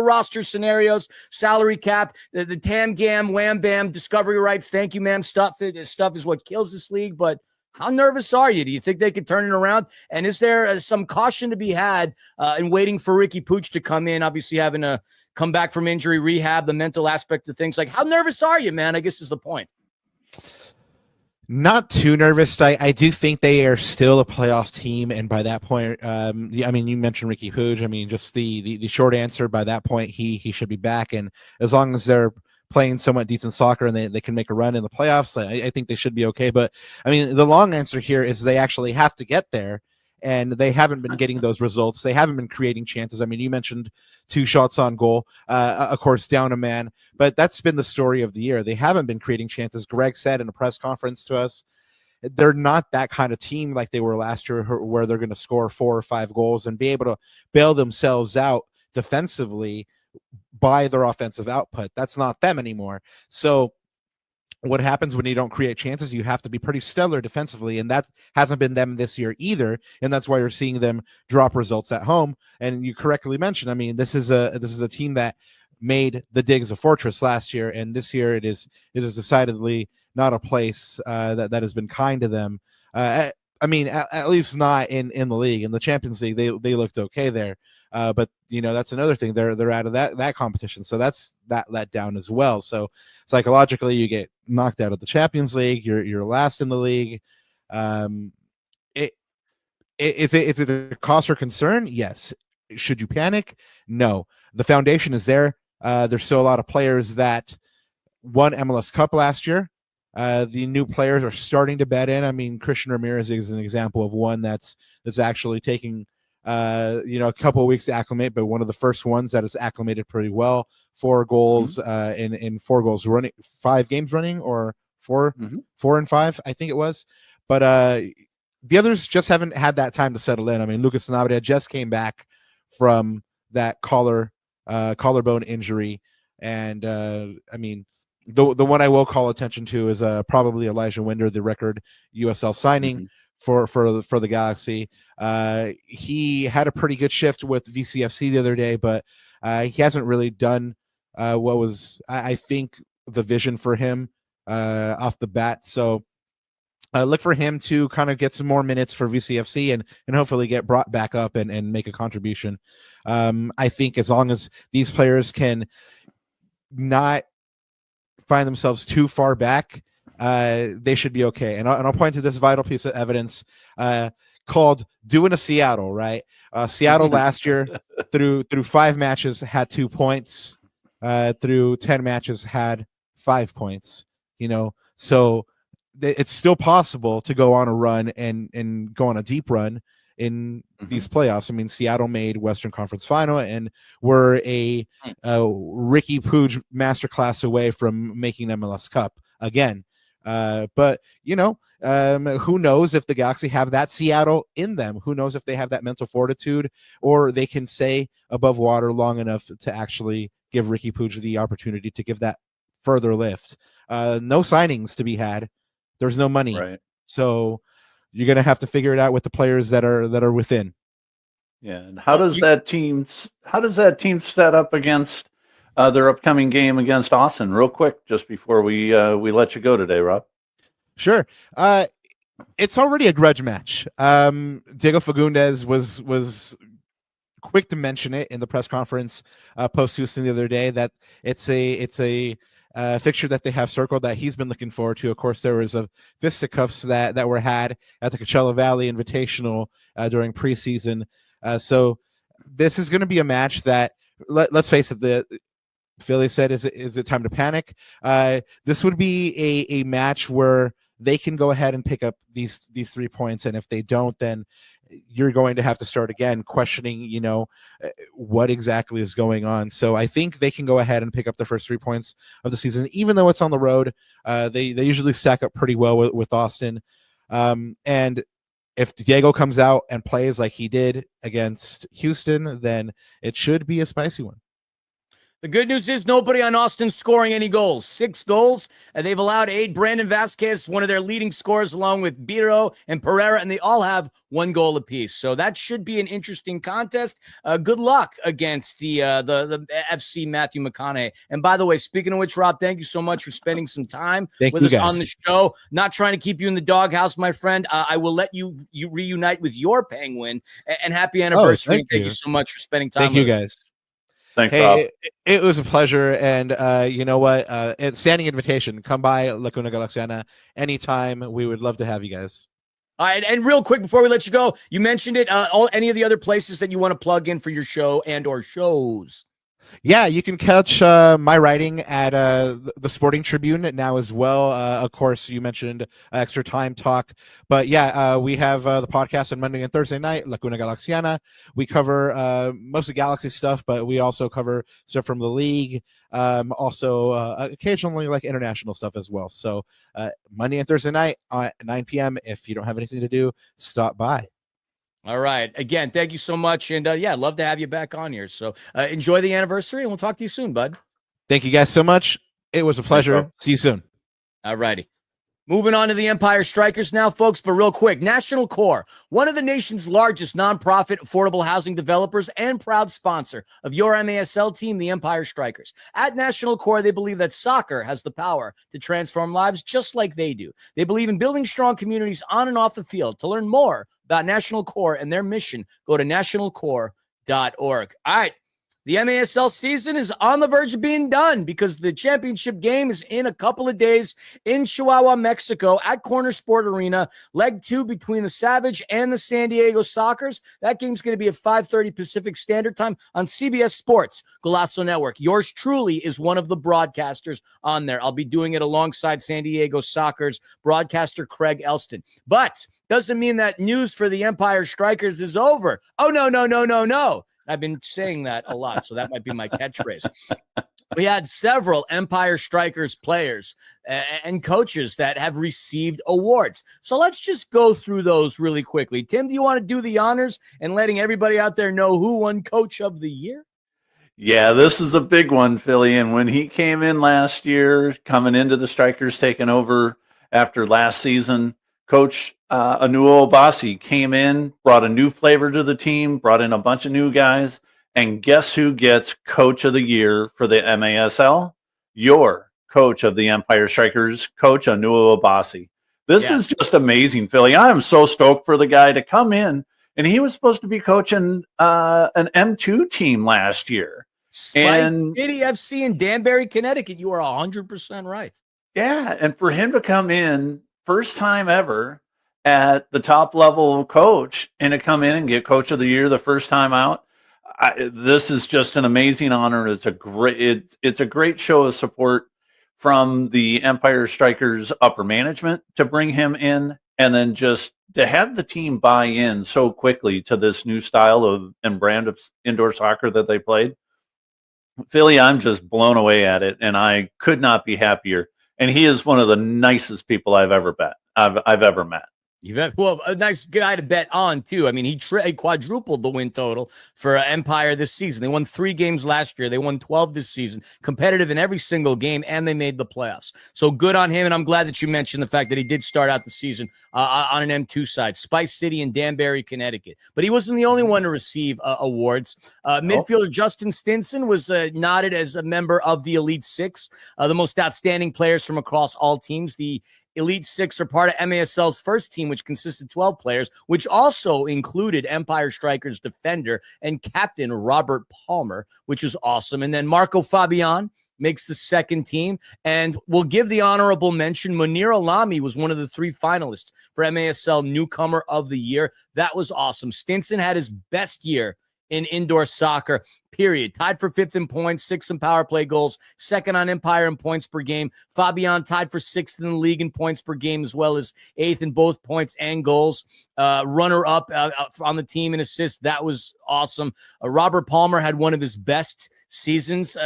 roster scenarios, salary cap, the tam gam, wham bam, discovery rights. Thank you, ma'am. Stuff is what kills this league. But how nervous are you? Do you think they could turn it around? And is there some caution to be had in waiting for Ricky Pooch to come in? Obviously, having a come back from injury, rehab, the mental aspect of things. Like, how nervous are you, man? I guess is the point. Not too nervous. I do think they are still a playoff team, and by that point, I mean, you mentioned Ricky Pooch. I mean, just the short answer, by that point, he should be back, and as long as they're playing somewhat decent soccer and they can make a run in the playoffs, I think they should be okay. But I mean, the long answer here is they actually have to get there, and they haven't been getting those results. They haven't been creating chances. I mean, you mentioned 2 shots on goal, of course, down a man, but that's been the story of the year. They haven't been creating chances. Greg said in a press conference to us, they're not that kind of team like they were last year, where they're going to score 4 or 5 goals and be able to bail themselves out defensively by their offensive output. That's not them anymore. So what happens when you don't create chances? You have to be pretty stellar defensively, and that hasn't been them this year either. And that's why you're seeing them drop results at home. And you correctly mentioned, I mean, this is a team that made the Digs a fortress last year, and this year it is decidedly not a place that has been kind to them. I mean, at least not in the league. In the Champions League, they looked okay there. But that's another thing. They're out of that competition, so that's that let down as well. So psychologically, you get knocked out of the Champions League. You're last in the league. Is it a cause for concern? Yes. Should you panic? No. The foundation is there. There's still a lot of players that won MLS Cup last year. The new players are starting to bet in. I mean, Christian Ramirez is an example of one that's actually taking a couple of weeks to acclimate, but one of the first ones that has acclimated pretty well. 4 goals in 4 goals running, 5 games running, or 4 and 5, I think it was. But the others just haven't had that time to settle in. I mean, Lucas Sanabria just came back from that collarbone injury, and I mean, the one I will call attention to is probably Elijah Winder, the record USL signing for the Galaxy. He had a pretty good shift with VCFC the other day, but he hasn't really done what was, I think, the vision for him off the bat. So look for him to kind of get some more minutes for VCFC and hopefully get brought back up and make a contribution. I think as long as these players can not find themselves too far back, they should be okay. And I'll point to this vital piece of evidence called doing a Seattle, right? Seattle last year through 5 matches had 2 points, through 10 matches had 5 points, so it's still possible to go on a run and go on a deep run in these playoffs. I mean, Seattle made Western Conference Final and were a Ricky Puig masterclass away from making MLS Cup again. But who knows if the Galaxy have that Seattle in them? Who knows if they have that mental fortitude, or they can stay above water long enough to actually give Ricky Puig the opportunity to give that further lift. No signings to be had. There's no money, right? So you're gonna have to figure it out with the players that are within. Yeah, and how does that team set up against their upcoming game against Austin? Real quick, just before we let you go today, Rob. Sure. It's already a grudge match. Diego Fagundes was quick to mention it in the press conference post Houston the other day that it's a fixture that they have circled that he's been looking forward to. Of course, there was a fisticuffs that were had at the Coachella Valley Invitational during preseason. So this is going to be a match that, let's face it, the Philly said, is it time to panic? This would be a match where they can go ahead and pick up these 3 points, and if they don't, then you're going to have to start again questioning, what exactly is going on. So I think they can go ahead and pick up the first 3 points of the season, even though it's on the road. They usually stack up pretty well with Austin. And if Diego comes out and plays like he did against Houston, then it should be a spicy one. The good news is nobody on Austin scoring any goals. 6 goals, and they've allowed 8. Brandon Vasquez, one of their leading scorers, along with Biro and Pereira, and they all have 1 goal apiece. So that should be an interesting contest. Good luck against the FC Matthew McConaughey. And by the way, speaking of which, Rob, thank you so much for spending some time with us on the show. Not trying to keep you in the doghouse, my friend. I will let you reunite with your penguin. And happy anniversary. Thank you so much for spending time with us. Thank you, guys. Thanks, Rob. It was a pleasure, and you know what? It's standing invitation. Come by Cuna Galaxiana anytime. We would love to have you guys. All right, and real quick before we let you go, you mentioned it. Any of the other places that you want to plug in for your show and or shows? Yeah, you can catch my writing at the Sporting Tribune now as well. Of course, you mentioned Extra Time Talk, but yeah, we have the podcast on Monday and Thursday night, Cuna Galaxiana. We cover mostly Galaxy stuff, but we also cover stuff from the league, also occasionally like international stuff as well. So Monday and Thursday night at 9 p.m. If you don't have anything to do, stop by. All right. Again, thank you so much. And yeah, love to have you back on here. So enjoy the anniversary, and we'll talk to you soon, bud. Thank you guys so much. It was a pleasure. Thanks, see you soon. All righty. Moving on to the Empire Strykers now, folks, but real quick, National Core, one of the nation's largest nonprofit affordable housing developers and proud sponsor of your MASL team, the Empire Strykers. At National Core, they believe that soccer has the power to transform lives just like they do. They believe in building strong communities on and off the field. To learn more about National Core and their mission, go to nationalcore.org. All right. The MASL season is on the verge of being done because the championship game is in a couple of days in Chihuahua, Mexico at Corner Sport Arena. Leg 2 between the Savage and the San Diego Sockers. That game's going to be at 5:30 Pacific Standard Time on CBS Sports, Golazo Network. Yours truly is one of the broadcasters on there. I'll be doing it alongside San Diego Sockers broadcaster Craig Elston. But doesn't mean that news for the Empire Strykers is over. Oh, no. I've been saying that a lot, so that might be my catchphrase. We had several Empire Strykers players and coaches that have received awards. So let's just go through those really quickly. Tim, do you want to do the honors and letting everybody out there know who won Coach of the Year? Yeah, this is a big one, Philly. And when he came in last year, coming into the Strikers, taking over after last season, Coach Anuo Obasi came in, brought a new flavor to the team, brought in a bunch of new guys. And guess who gets Coach of the Year for the MASL? Your coach of the Empire Strikers, Coach Anuo Obasi. This is just amazing, Philly. I am so stoked for the guy to come in. And he was supposed to be coaching an M2 team last year. Spice City FC in Danbury, Connecticut. You are 100% right. Yeah, and for him to come in first time ever at the top level coach and to come in and get Coach of the Year the first time out, this is just an amazing honor. It's a great show of support from the Empire Strikers upper management to bring him in, and then just to have the team buy in so quickly to this new style of and brand of indoor soccer that they played. Philly, I'm just blown away at it, and I could not be happier. And he is one of the nicest people I've ever met. Well, a nice guy to bet on, too. I mean, he quadrupled the win total for Empire this season. They won 3 games last year. They won 12 this season, competitive in every single game, and they made the playoffs. So good on him, and I'm glad that you mentioned the fact that he did start out the season on an M2 side, Spice City in Danbury, Connecticut. But he wasn't the only one to receive awards. Midfielder Justin Stinson was nodded as a member of the Elite Six, the most outstanding players from across all teams. The Elite Six are part of MASL's first team, which consisted of 12 players, which also included Empire Strikers defender and captain Robert Palmer, which is awesome. And then Marco Fabian makes the second team. And we'll give the honorable mention. Munir Alami was one of the 3 finalists for MASL Newcomer of the Year. That was awesome. Stinson had his best year in indoor soccer, period. Tied for 5th in points, 6th in power play goals, 2nd on Empire in points per game. Fabian tied for 6th in the league in points per game, as well as 8th in both points and goals. Runner-up on the team in assists. That was awesome. Robert Palmer had one of his best seasons,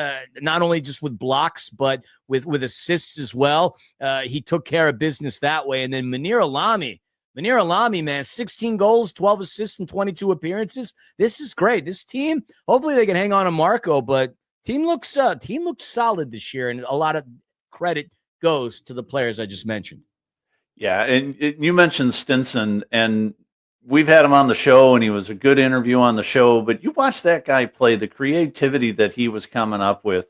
not only just with blocks, but with assists as well. He took care of business that way. And then Munir Alami, man, 16 goals, 12 assists, and 22 appearances. This is great. This team, hopefully they can hang on to Marco, but team looked solid this year, and a lot of credit goes to the players I just mentioned. Yeah, and you mentioned Stinson, and we've had him on the show, and he was a good interview on the show, but you watch that guy play, the creativity that he was coming up with,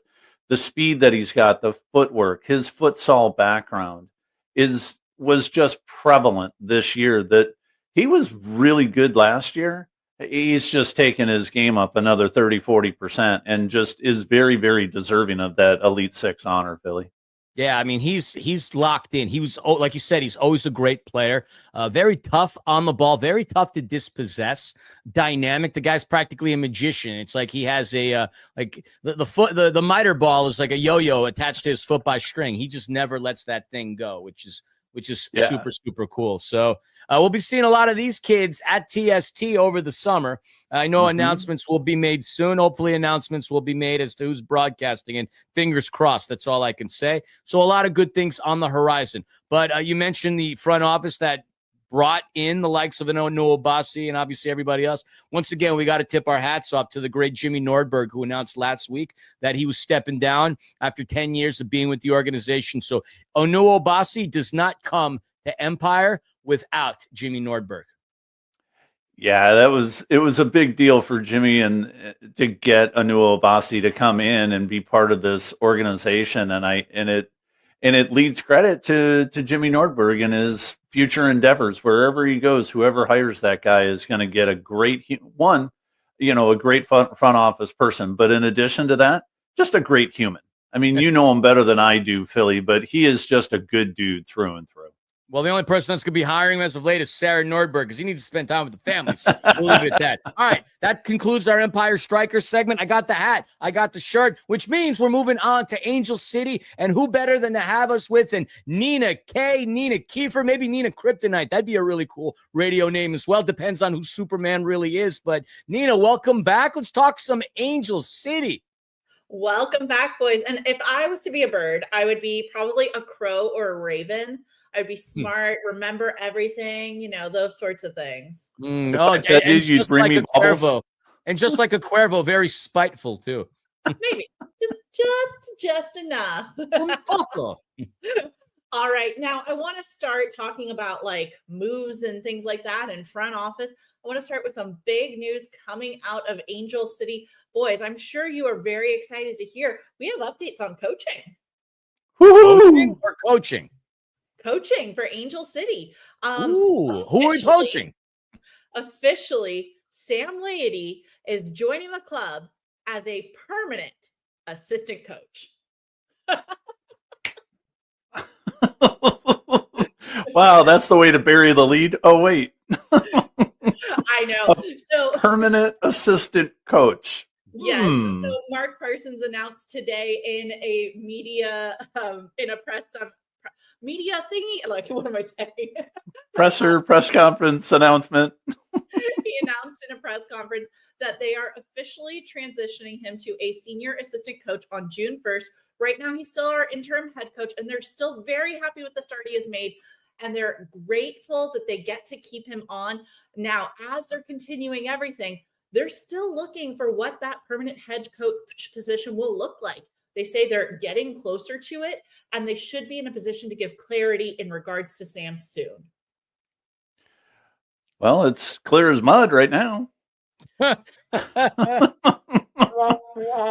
the speed that he's got, the footwork, his futsal background was just prevalent this year. That he was really good last year. He's just taken his game up another 30-40% and just is very, very deserving of that Elite Six honor, Philly. Yeah, I mean, he's locked in. He was, like you said, he's always a great player. Very tough on the ball, very tough to dispossess. Dynamic. The guy's practically a magician. It's like he has a like the miter ball is like a yo-yo attached to his foot by string. He just never lets that thing go, which is super, super cool. So we'll be seeing a lot of these kids at TST over the summer. I know announcements will be made soon. Hopefully announcements will be made as to who's broadcasting, and fingers crossed. That's all I can say. So a lot of good things on the horizon. But you mentioned the front office that brought in the likes of Noah Bassi and obviously everybody else. Once again, we got to tip our hats off to the great Jimmy Nordberg, who announced last week that he was stepping down after 10 years of being with the organization. So Noah Bassi does not come to Empire without Jimmy Nordberg. Yeah, it was a big deal for Jimmy and to get Anu Obasi to come in and be part of this organization, and it leads credit to Jimmy Nordberg and his future endeavors. Wherever he goes, whoever hires that guy is going to get a great a great front office person. But in addition to that, just a great human. I mean, you know him better than I do, Philly, but he is just a good dude through and through. Well, the only person that's going to be hiring him as of late is Sarah Nordberg, because he needs to spend time with the family. So we'll leave it at that. All right. That concludes our Empire Strykers segment. I got the hat. I got the shirt, which means we're moving on to Angel City. And who better than to have us with and Nina K, Nina Kiefer, maybe Nina Kryptonite. That'd be a really cool radio name as well. Depends on who Superman really is. But Nina, welcome back. Let's talk some Angel City. Welcome back, boys. And if I was to be a bird, I would be probably a crow or a raven. I'd be smart, remember everything, those sorts of things. You'd bring me bubbles. And just like a Cuervo, very spiteful too. Maybe just enough. All right, now I want to start talking about like moves and things like that in front office. I want to start with some big news coming out of Angel City. Boys, I'm sure you are very excited to hear. We have updates on coaching. Coaching or coaching? Coaching for Angel City. Who are coaching? Officially, Sam Laity is joining the club as a permanent assistant coach. Wow, that's the way to bury the lead. Oh, wait. I know. So permanent assistant coach. Yes. So Mark Parsons announced today in a media, in a media thingy. Like, what am I saying? Press conference announcement. He announced in a press conference that they are officially transitioning him to a senior assistant coach on June 1st. Right now, he's still our interim head coach, and they're still very happy with the start he has made. And they're grateful that they get to keep him on. Now, as they're continuing everything, they're still looking for what that permanent head coach position will look like. They say they're getting closer to it, and they should be in a position to give clarity in regards to Sam soon. Well, it's clear as mud right now.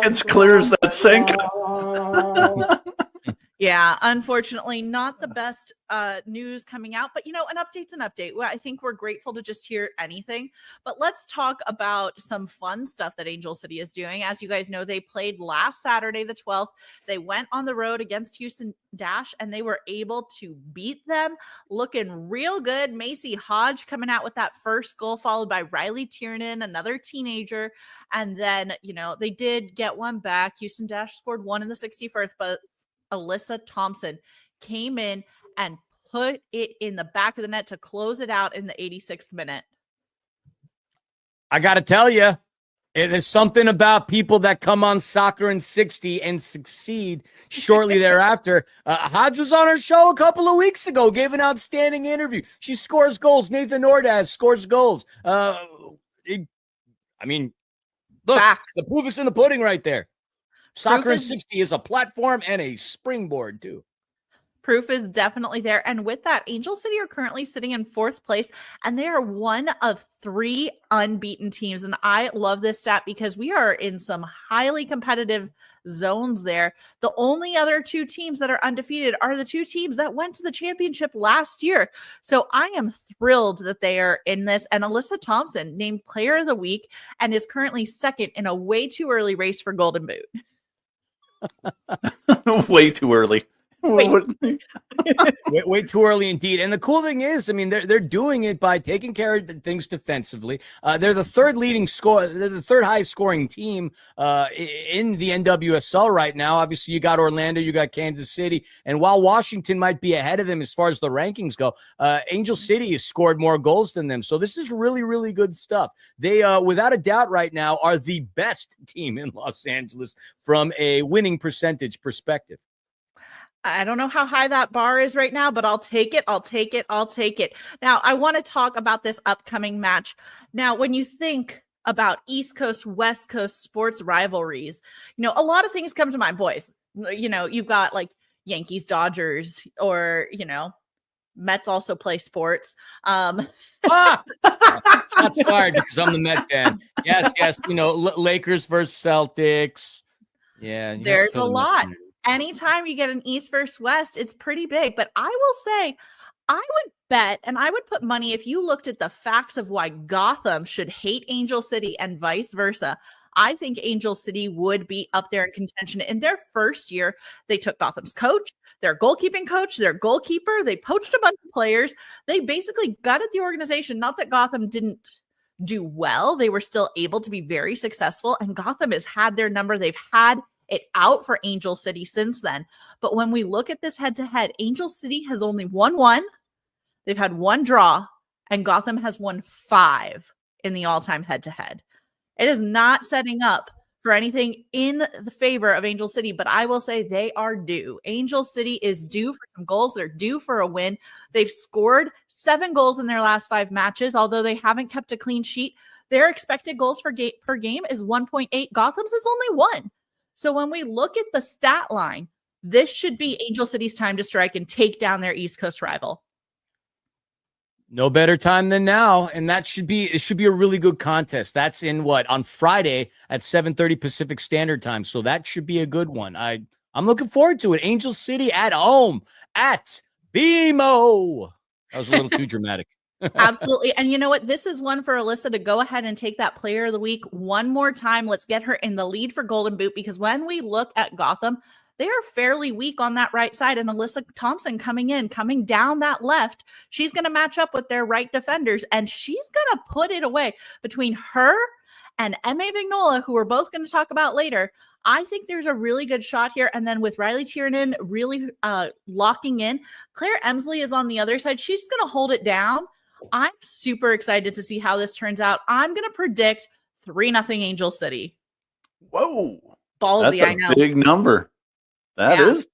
It's clear as that sink. Yeah, unfortunately, not the best news coming out, but an update's an update. Well, I think we're grateful to just hear anything, but let's talk about some fun stuff that Angel City is doing. As you guys know, they played last Saturday, the 12th. They went on the road against Houston Dash, and they were able to beat them, looking real good. Macy Hodge coming out with that first goal, followed by Riley Tiernan, another teenager, and then, they did get one back. Houston Dash scored one in the 61st, but Alyssa Thompson came in and put it in the back of the net to close it out in the 86th minute. I got to tell you, it is something about people that come on Soccer in 60 and succeed shortly thereafter. Hodge was on our show a couple of weeks ago, gave an outstanding interview. She scores goals. Nathan Ordaz scores goals. Look, Facts. The proof is in the pudding right there. Soccer in 60 is a platform and a springboard, too. Proof is definitely there. And with that, Angel City are currently sitting in 4th place, and they are one of 3 unbeaten teams. And I love this stat because we are in some highly competitive zones there. The only other 2 teams that are undefeated are the 2 teams that went to the championship last year. So I am thrilled that they are in this. And Alyssa Thompson named Player of the Week and is currently 2nd in a way too early race for Golden Boot. Way too early. Way too early indeed. And the cool thing is, I mean, they're doing it by taking care of things defensively. They're the third leading score. They're the third highest scoring team in the NWSL right now. Obviously, you got Orlando, you got Kansas City, and while Washington might be ahead of them as far as the rankings go, Angel City has scored more goals than them. So this is really, really good stuff. They, without a doubt, right now are the best team in Los Angeles from a winning percentage perspective. I don't know how high that bar is right now, but I'll take it. I'll take it. I'll take it. Now, I want to talk about this upcoming match. Now, when you think about East Coast, West Coast sports rivalries, a lot of things come to mind, boys. You've got like Yankees, Dodgers, or, Mets also play sports. Shots fired because I'm the Met fan. Yes. Lakers versus Celtics. Yeah. There's a lot. Anytime you get an East versus West, it's pretty big. But I will say, I would bet and I would put money if you looked at the facts of why Gotham should hate Angel City and vice versa. I think Angel City would be up there in contention. In their first year, they took Gotham's coach, their goalkeeping coach, their goalkeeper. They poached a bunch of players. They basically gutted the organization. Not that Gotham didn't do well. They were still able to be very successful. And Gotham has had their number. They've had it out for Angel City since then. But when we look at this head-to-head, Angel City has only won one. They've had one draw, and Gotham has won 5 in the all-time head-to-head. It is not setting up for anything in the favor of Angel City, but I will say they are due. Angel City is due for some goals. They're due for a win. They've scored 7 goals in their last 5 matches, although they haven't kept a clean sheet. Their expected goals per game is 1.8. Gotham's is only 1. So when we look at the stat line, this should be Angel City's time to strike and take down their East Coast rival. No better time than now, and it should be a really good contest. That's on Friday at 7:30 Pacific Standard Time. So that should be a good one. I'm looking forward to it. Angel City at home at BMO. That was a little too dramatic. Absolutely. And you know what? This is one for Alyssa to go ahead and take that player of the week one more time. Let's get her in the lead for Golden Boot, because when we look at Gotham, they are fairly weak on that right side. And Alyssa Thompson coming down that left, she's going to match up with their right defenders, and she's going to put it away. Between her and M.A. Vignola, who we're both going to talk about later, I think there's a really good shot here. And then with Riley Tiernan really locking in, Claire Emsley is on the other side. She's going to hold it down. I'm super excited to see how this turns out. I'm going to predict 3-0 Angel City. Whoa. Ballsy, That's I know. a big number. That's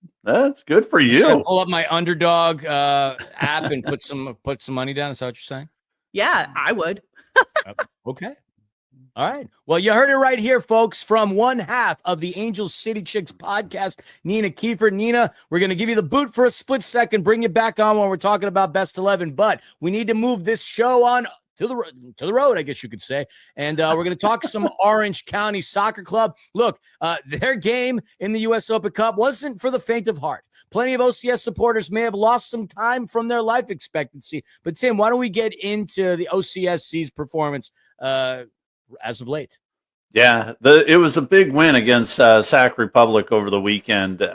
good for you. Should I pull up my Underdog app and put some money down? Is that what you're saying? Yeah, I would. Okay. All right. Well, you heard it right here, folks, from one half of the Angel City Chicks podcast, Nina Kiefer. Nina, we're going to give you the boot for a split second, bring you back on when we're talking about Best 11, but we need to move this show on to the road, I guess you could say. And we're going to talk some Orange County Soccer Club. Look, their game in the U.S. Open Cup wasn't for the faint of heart. Plenty of OCS supporters may have lost some time from their life expectancy. But, Tim, why don't we get into the OCSC's performance as of late? Yeah, it was a big win against Sac Republic over the weekend.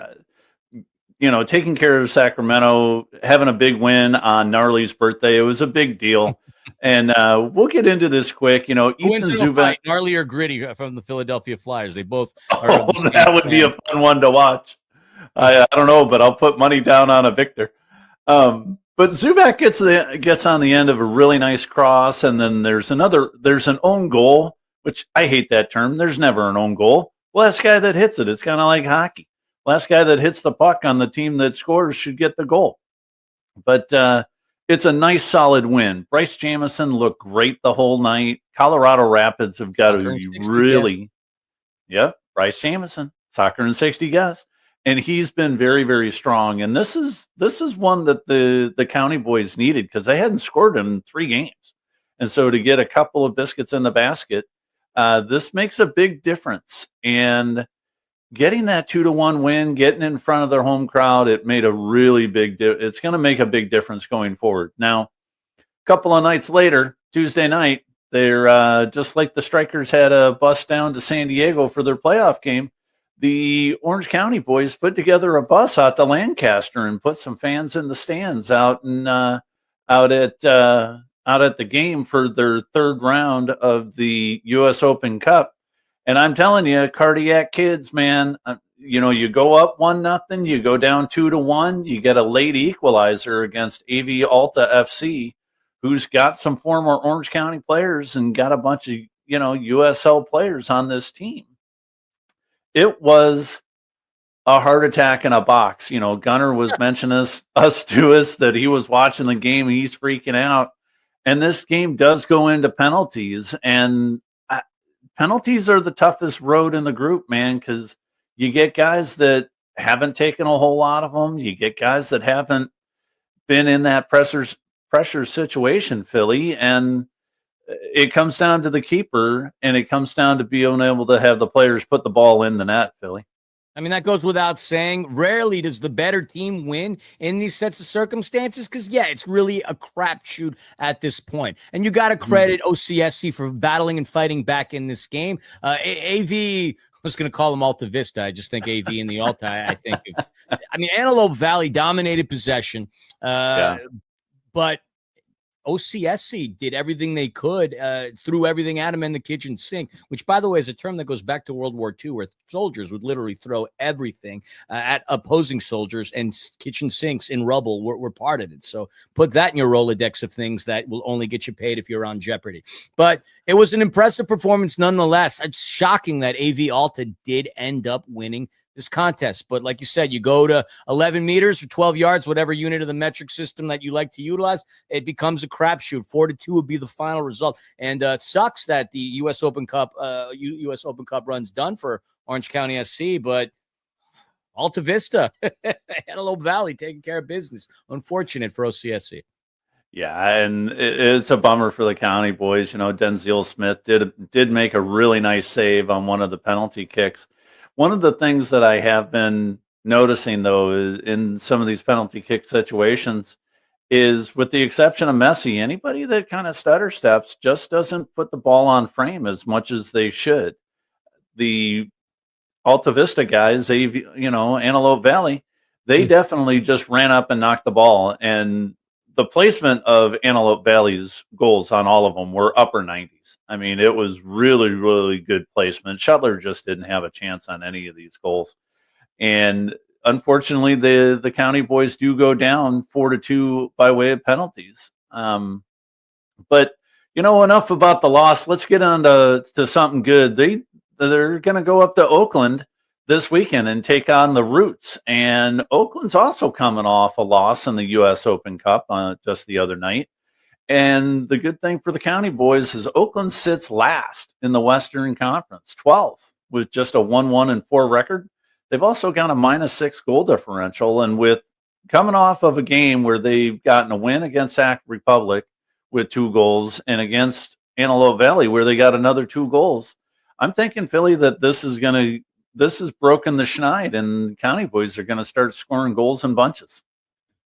Taking care of Sacramento, having a big win on Gnarly's birthday, it was a big deal. And we'll get into this quick. Ethan Zubak, Gnarly or Gritty from the Philadelphia Flyers. They both are. That would be a fun one to watch. I don't know, but I'll put money down on a victor. But Zubak gets on the end of a really nice cross, and then there's an own goal, which I hate that term. There's never an own goal. Last guy that hits it, it's kind of like hockey. Last guy that hits the puck on the team that scores should get the goal. But it's a nice, solid win. Bryce Jamison looked great the whole night. Colorado Rapids have got to be really, Bryce Jamison, Soccer and 60 guys. And he's been very, very strong. And this is one that the County boys needed, because they hadn't scored in 3 games. And so to get a couple of biscuits in the basket, this makes a big difference. And getting that 2-1 win, getting in front of their home crowd, it made a really big it's going to make a big difference going forward. Now, a couple of nights later, Tuesday night, they're just like the Strykers had a bus down to San Diego for their playoff game. the Orange County boys put together a bus out to Lancaster and put some fans in the stands out at the game for their third round of the U.S. Open Cup. And I'm telling you, cardiac kids, man, you go up 1-0, you go down 2-1, you get a late equalizer against AV Alta FC, who's got some former Orange County players and got a bunch of, USL players on this team. It was a heart attack in a box. Gunnar was mentioning us to us that he was watching the game. He's freaking out. And this game does go into penalties. And penalties are the toughest road in the group, man, because you get guys that haven't taken a whole lot of them. You get guys that haven't been in that pressure situation, Philly. And it comes down to the keeper, and it comes down to being able to have the players put the ball in the net, Philly. I mean, that goes without saying. Rarely does the better team win in these sets of circumstances because, it's really a crapshoot at this point. And you got to credit OCSC for battling and fighting back in this game. AV, I was going to call them Alta Vista. I just think AV in the Alta. Antelope Valley dominated possession, but OCSC did everything they could, threw everything at them in the kitchen sink, which, by the way, is a term that goes back to World War II, where soldiers would literally throw everything at opposing soldiers, and kitchen sinks in rubble were part of it. So put that in your Rolodex of things that will only get you paid if you're on Jeopardy. But it was an impressive performance nonetheless. It's shocking that AV Alta did end up winning this contest. But like you said, you go to 11 meters or 12 yards, whatever unit of the metric system that you like to utilize, it becomes a crapshoot. 4-2 would be the final result. And it sucks that the U.S. Open Cup run's done for Orange County SC, but Alta Vista, Antelope Valley taking care of business. Unfortunate for OCSC. Yeah, and it's a bummer for the county boys. Denzel Smith did make a really nice save on one of the penalty kicks. One of the things that I have been noticing, though, is in some of these penalty kick situations is, with the exception of Messi, anybody that kind of stutter steps just doesn't put the ball on frame as much as they should. The Alta Vista guys, Antelope Valley, they definitely just ran up and knocked the ball. And the placement of Antelope Valley's goals on all of them were upper 90s. I mean, it was really, really good placement. Shuttler just didn't have a chance on any of these goals. And unfortunately, the county boys do go down 4-2 by way of penalties. But, enough about the loss. Let's get on to something good. They're going to go up to Oakland this weekend and take on the Roots. And Oakland's also coming off a loss in the U.S. Open Cup just the other night. And the good thing for the county boys is Oakland sits last in the Western Conference, 12th, with just a 1-1-4 record. They've also got a -6 goal differential. And with coming off of a game where they've gotten a win against Sac Republic with 2 goals and against Antelope Valley where they got another 2 goals, I'm thinking, Philly, that this has broken the schneid, and county boys are going to start scoring goals in bunches.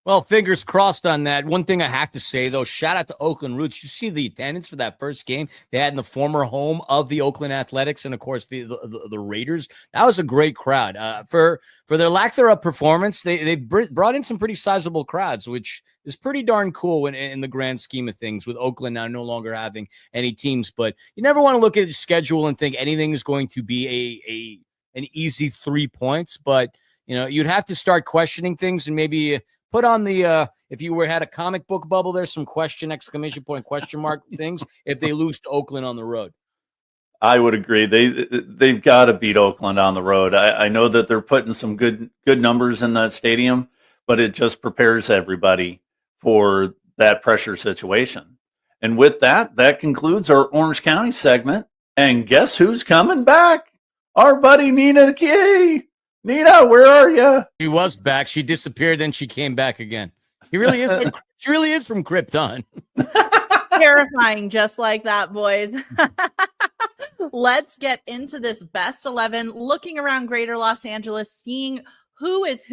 Well, fingers crossed on that. One thing I have to say, though, shout out to Oakland Roots. You see the attendance for that first game they had in the former home of the Oakland Athletics and, of course, the Raiders. That was a great crowd. For their lack thereof performance, they brought in some pretty sizable crowds, which is pretty darn cool in the grand scheme of things, with Oakland now no longer having any teams. But you never want to look at the schedule and think anything is going to be an easy 3 points. But, you'd have to start questioning things and maybe put on the if you had a comic book bubble, there's some question, exclamation point, question mark things if they lose to Oakland on the road. I would agree. They've got to beat Oakland on the road. I know that they're putting some good numbers in that stadium, but it just prepares everybody for that pressure situation. And with that concludes our Orange County segment. And guess who's coming back? Our buddy Nina Key. Nina, where are you? She was back. She disappeared, then she came back again. She really is from Krypton. Terrifying, just like that, boys. Let's get into this best 11, looking around Greater Los Angeles, seeing who is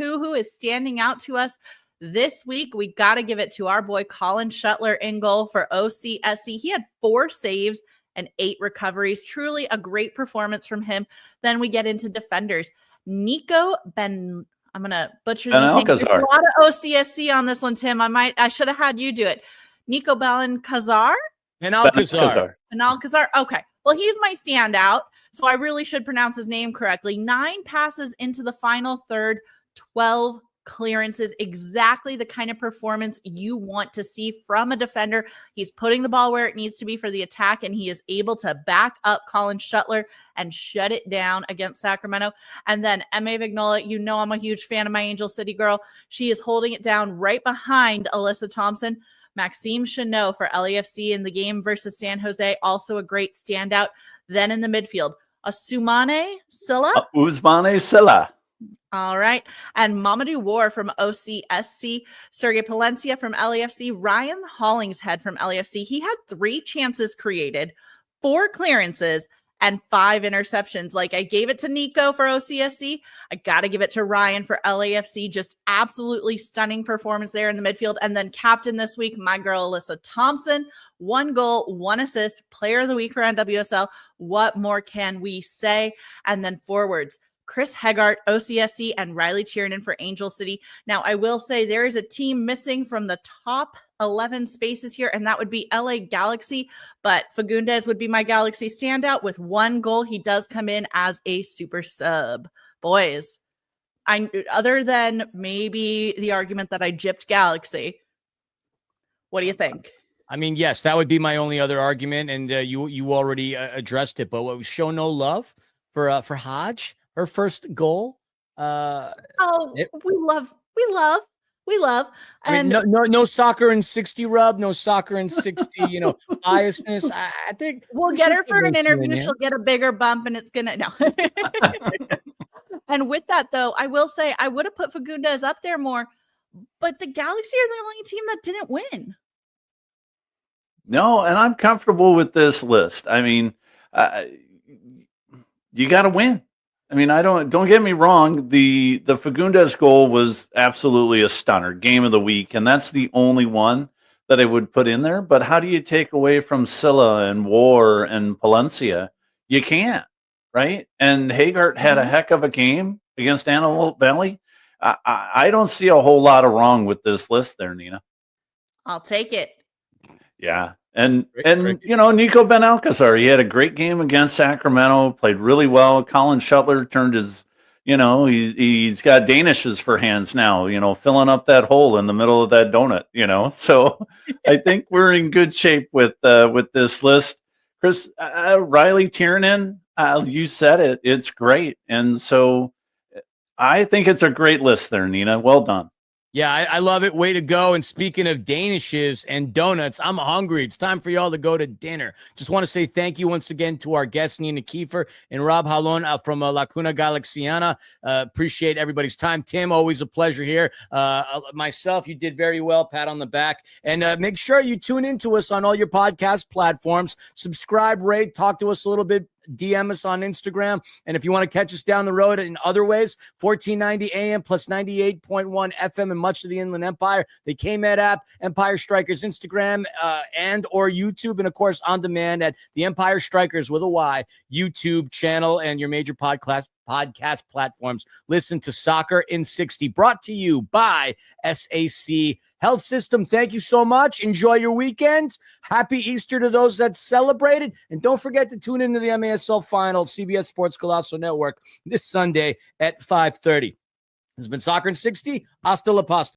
standing out to us this week. We got to give it to our boy Colin Shuttler in goal for OCSC. He had 4 saves and 8 recoveries. Truly a great performance from him. Then we get into defenders. Nico Ben, I'm going to butcher these names. There's a lot of OCSC on this one, Tim. I should have had you do it. Nico Belancazar? Benalcazar. Okay. Well, he's my standout, so I really should pronounce his name correctly. 9 passes into the final third, 12 clearances, exactly the kind of performance you want to see from a defender. He's putting the ball where it needs to be for the attack, and he is able to back up Colin Shuttler and shut it down against Sacramento. And then Emma Vignola, you know I'm a huge fan of my Angel City girl. She is holding it down right behind Alyssa Thompson. Maxime Chanot for LAFC in the game versus San Jose, also a great standout. Then in the midfield, Ousmane Sylla. All right. And Mamadou War from OCSC, Sergei Palencia from LAFC, Ryan Hollingshead from LAFC. He had 3 chances created, 4 clearances, and 5 interceptions. Like, I gave it to Nico for OCSC. I got to give it to Ryan for LAFC. Just absolutely stunning performance there in the midfield. And then captain this week, my girl, Alyssa Thompson, 1 goal, 1 assist, player of the week for NWSL. What more can we say? And then forwards, Chris Heggart, OCSC, and Riley Tiernan for Angel City. Now, I will say there is a team missing from the top 11 spaces here, and that would be LA Galaxy, but Fagundes would be my Galaxy standout with 1 goal. He does come in as a super sub. Boys, other than maybe the argument that I gypped Galaxy, what do you think? I mean, yes, that would be my only other argument, and you already addressed it, but what was show no love for Hodge? Her first goal. We love. And no soccer in 60 rub, no soccer in 60, biasness. I think we'll get her for an interview. She'll get a bigger bump, and it's gonna no. And with that, though, I will say I would have put Fagundes up there more, but the Galaxy are the only team that didn't win. No, and I'm comfortable with this list. I mean, you got to win. I mean, don't get me wrong. The Fagundes goal was absolutely a stunner, game of the week, and that's the only one that I would put in there. But how do you take away from Sylla and War and Palencia? You can't, right? And Haggart had a heck of a game against Antelope Valley. I don't see a whole lot of wrong with this list there, Nina. I'll take it. Yeah. And Nico Benalcazar, he had a great game against Sacramento, played really well. Colin Shuttler turned his, he's got Danishes for hands now, filling up that hole in the middle of that donut, So I think we're in good shape with this list. Chris, Riley Tiernan, you said it. It's great. And so I think it's a great list there, Nina. Well done. Yeah, I love it. Way to go. And speaking of Danishes and donuts, I'm hungry. It's time for y'all to go to dinner. Just want to say thank you once again to our guests, Nina Kiefer and Rob Jalón from Cuna Galaxiana. Appreciate everybody's time. Tim, always a pleasure here. Myself, you did very well. Pat on the back. And make sure you tune into us on all your podcast platforms. Subscribe, rate, talk to us a little bit. DM us on Instagram. And if you want to catch us down the road in other ways, 1490 AM plus 98.1 FM in much of the Inland Empire, the KMED app, Empire Strykers Instagram and or YouTube, and of course on demand at the Empire Strykers with a Y YouTube channel and your major podcast platforms. Listen to Soccer in 60, brought to you by SAC Health System. Thank you so much. Enjoy your weekend. Happy Easter to those that celebrated. And don't forget to tune into the MASL final, CBS Sports Golazo Network, this Sunday at 5:30. This has been Soccer in 60. Hasta la pasta.